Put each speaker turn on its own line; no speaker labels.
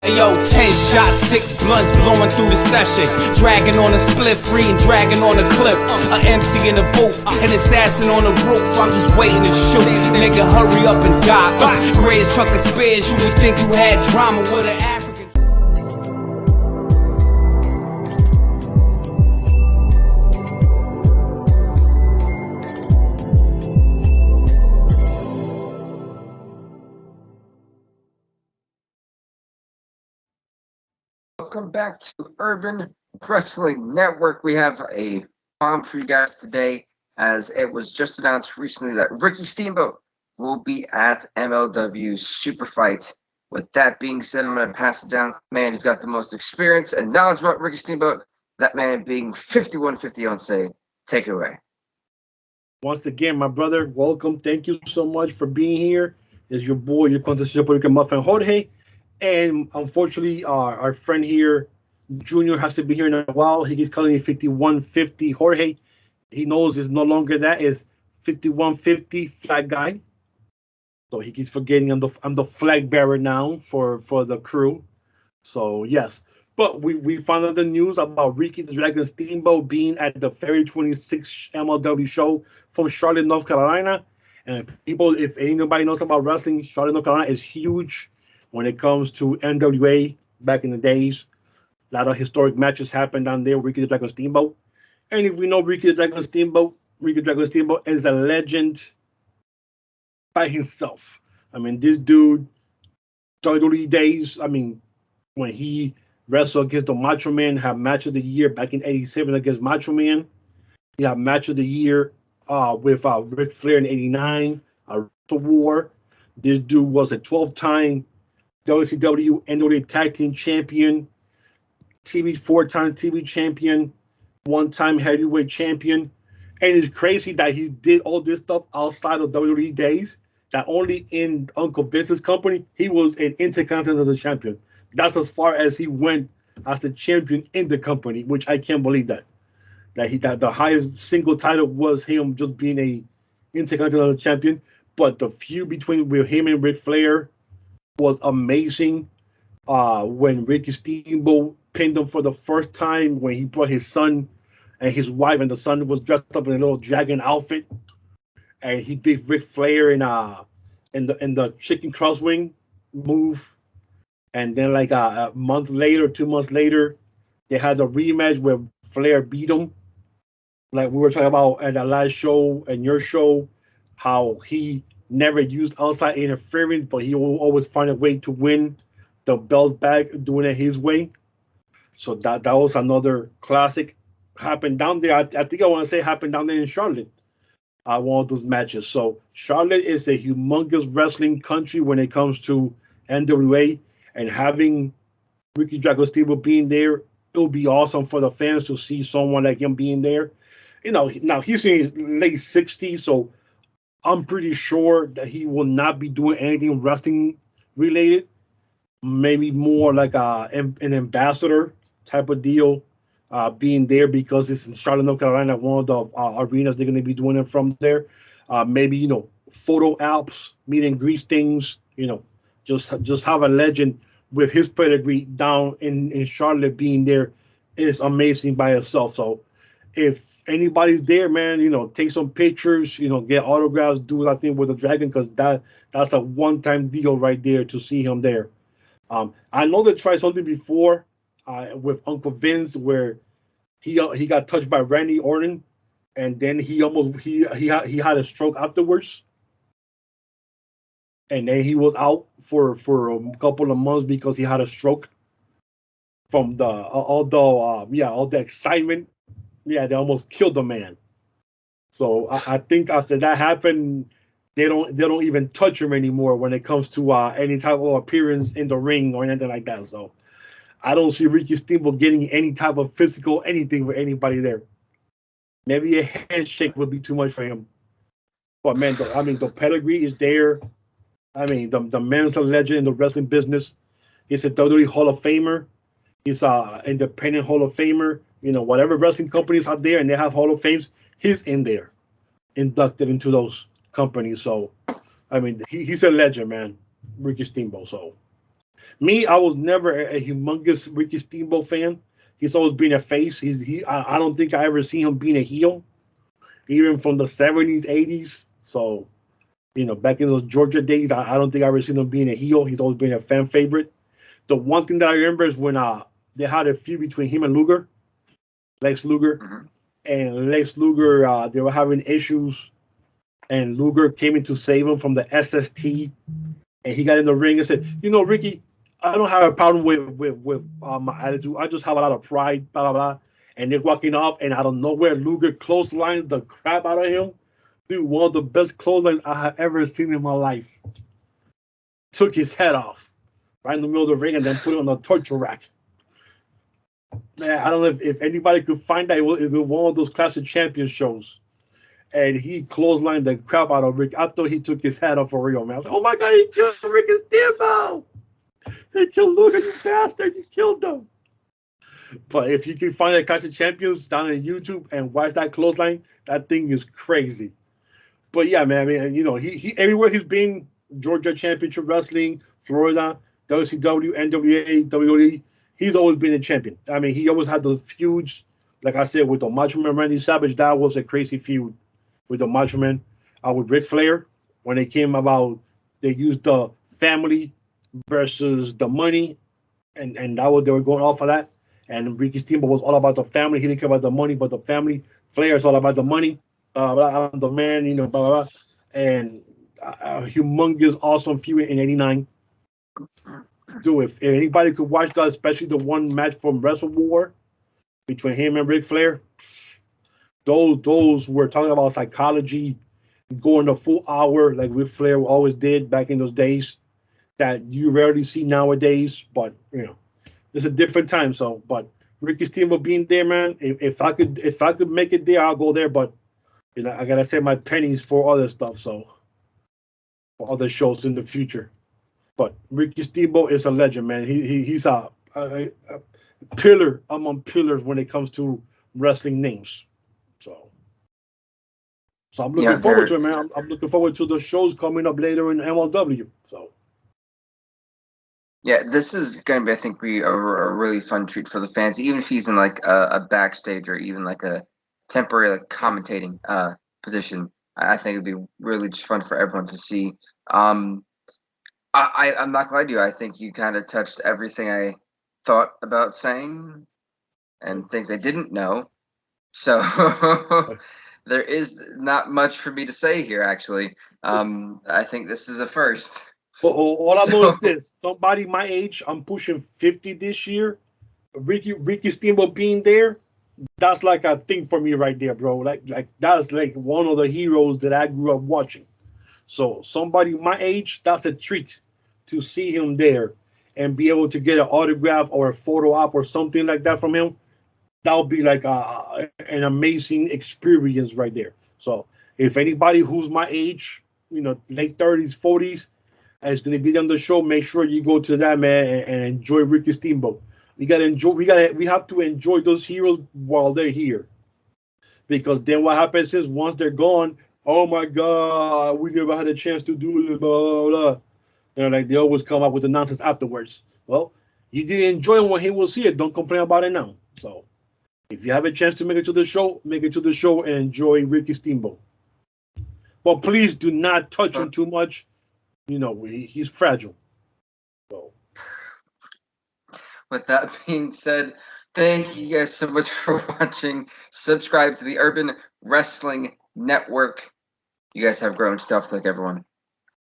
Yo, 10 shots, 6 blunts blowing through the session. Dragging on a split, free and dragging on a cliff. A MC in the booth, an assassin on the roof. I'm just waiting to shoot. Nigga, hurry up and die. Greatest truck of spears, you would think you had drama with an African.
Welcome back to Urban Wrestling Network. We have a bomb for you guys today, as it was just announced recently that Ricky Steamboat will be at MLW Super Fight. With that being said, I'm going to pass it down to the man who's got the most experience and knowledge about Ricky Steamboat, that man being 5150 on say. Take it away.
Once again, my brother, welcome. Thank you so much for being here. It's your boy, your Cortez Castro Muffin Jorge. And unfortunately, our friend here, Junior, has to be here in a while. He keeps calling me 5150 Jorge. He knows it's no longer that. It's 5150 flag guy. So he keeps forgetting I'm the flag bearer now for the crew. So yes. But we found out the news about Ricky the Dragon Steamboat being at the February 26th MLW show from Charlotte, North Carolina. And people, if anybody knows about wrestling, Charlotte, North Carolina is huge when it comes to N.W.A. back in the days. A lot of historic matches happened down there with Ricky the Dragon Steamboat. And if we know Ricky the Dragon Steamboat, Ricky the Dragon Steamboat is a legend by himself. I mean, this dude, WWE days, I mean, when he wrestled against the Macho Man, had match of the year back in '87 against Macho Man. He had match of the year with Ric Flair in '89, a War. This dude was a 12-time WCW N.W.A Tag Team Champion, four-time TV Champion, one-time Heavyweight Champion. And it's crazy that he did all this stuff outside of WWE days, that only in Uncle Vince's company, he was an Intercontinental Champion. That's as far as he went as a champion in the company, which I can't believe that. That the highest single title was him just being a Intercontinental Champion. But the feud between him and Ric Flair was amazing. When Ricky Steamboat pinned him for the first time, when he brought his son and his wife, and the son was dressed up in a little dragon outfit, and he beat Ric Flair in the chicken crosswing move. And then like a month later, 2 months later, they had a rematch where Flair beat him. Like we were talking about at the last show and your show, how he never used outside interference, but he will always find a way to win the belts back, doing it his way. So that was another classic. Happened down there. I think I want to say happened down there in Charlotte. One of those matches. So Charlotte is a humongous wrestling country when it comes to N.W.A, and having Ricky Dragon Steamboat being there, it'll be awesome for the fans to see someone like him being there. You know, now he's in his late 60s, so I'm pretty sure that he will not be doing anything wrestling related. Maybe more like an ambassador type of deal, being there because it's in Charlotte, North Carolina, one of the arenas they're going to be doing it from there. Maybe, photo alps, meet and greet things, just have a legend with his pedigree down in Charlotte being there is amazing by itself. So if anybody's there, man, take some pictures, get autographs, do that thing with the Dragon, because that's a one-time deal right there to see him there. I know they tried something before with Uncle Vince where he got touched by Randy Orton, and then he had a stroke afterwards, and then he was out for a couple of months because he had a stroke from all the excitement. Yeah, they almost killed the man. So I think after that happened, they don't even touch him anymore when it comes to any type of appearance in the ring or anything like that. So I don't see Ricky Steamboat getting any type of physical anything with anybody there. Maybe a handshake would be too much for him. But man, the pedigree is there. I mean, the man's a legend in the wrestling business. He's a WWE Hall of Famer. He's an independent Hall of Famer. Whatever wrestling companies out there and they have Hall of Fames, he's in there, inducted into those companies. So, I mean, he's a legend, man, Ricky Steamboat. So, Me, I was never a humongous Ricky Steamboat fan. He's always been a face. I don't think I ever seen him being a heel, even from the 70s, 80s. So, back in those Georgia days, I don't think I ever seen him being a heel. He's always been a fan favorite. The one thing that I remember is when they had a feud between him and Luger, Lex Luger,
Mm-hmm.
and Lex Luger, they were having issues, and Luger came in to save him from the SST, and he got in the ring and said, Ricky, I don't have a problem with my attitude. I just have a lot of pride, blah blah blah. And they're walking off, and out of nowhere, Luger clotheslines the crap out of him. Dude, one of the best clotheslines I have ever seen in my life. Took his head off right in the middle of the ring, and then put it on the torture rack. Man, I don't know if anybody could find that. It was one of those Clash of Champions shows. And he clotheslined the crap out of Rick. I thought he took his hat off for real, man. I was like, oh my God, he killed Rick and Steamboat. He killed Luger, you bastard. You killed them. But if you can find that Clash of Champions down on YouTube and watch that clothesline, that thing is crazy. But yeah, man, I mean, he everywhere he's been, Georgia Championship Wrestling, Florida, WCW, N.W.A, WWE, he's always been a champion. I mean, he always had those feuds. Like I said, with the Macho Man Randy Savage, that was a crazy feud with the Macho Man. With Ric Flair, when they came about, they used the family versus the money, and that was they were going off of that. And Ricky Steamboat was all about the family. He didn't care about the money, but the family. Flair is all about the money. I'm the man, blah, blah, blah. And a humongous, awesome feud in '89. Do if anybody could watch that, especially the one match from Wrestle War between him and Ric Flair, those were talking about psychology, going the full hour like Ric Flair always did back in those days that you rarely see nowadays. But it's a different time. So, but Ricky Steamboat being there, man. If I could make it there, I'll go there. But I gotta save my pennies for other stuff. So for other shows in the future. But Ricky Steamboat is a legend, man. He's a pillar among pillars when it comes to wrestling names. So I'm
Yeah,
looking forward to it, man. I'm looking forward to the shows coming up later in MLW. So
yeah, this is going to be, I think, a really fun treat for the fans, even if he's in like a backstage or even like a temporary like commentating position. I think it'd be really just fun for everyone to see. Um, I'm not gonna lie to you. I think you kind of touched everything I thought about saying and things I didn't know. So there is not much for me to say here, actually. I think this is a first.
But all I know is
So
this: somebody my age, I'm pushing 50 this year. Ricky Steamboat being there, that's like a thing for me right there, bro. Like that's like one of the heroes that I grew up watching. So somebody my age, that's a treat to see him there and be able to get an autograph or a photo op or something like that from him. That would be like an amazing experience right there. So if anybody who's my age, late 30s, 40s, is going to be on the show, make sure you go to that, man, and enjoy Ricky Steamboat. We have to enjoy those heroes while they're here, because then what happens is once they're gone, oh my God, we never had a chance to do it, blah blah blah. Like they always come up with the nonsense afterwards. Well, you did enjoy it when he was here. Don't complain about it now. So if you have a chance to make it to the show, make it to the show and enjoy Ricky Steamboat. But please do not touch him too much. He's fragile. So
with that being said, thank you guys so much for watching. Subscribe to the Urban Wrestling Network. You guys have grown stuff like everyone.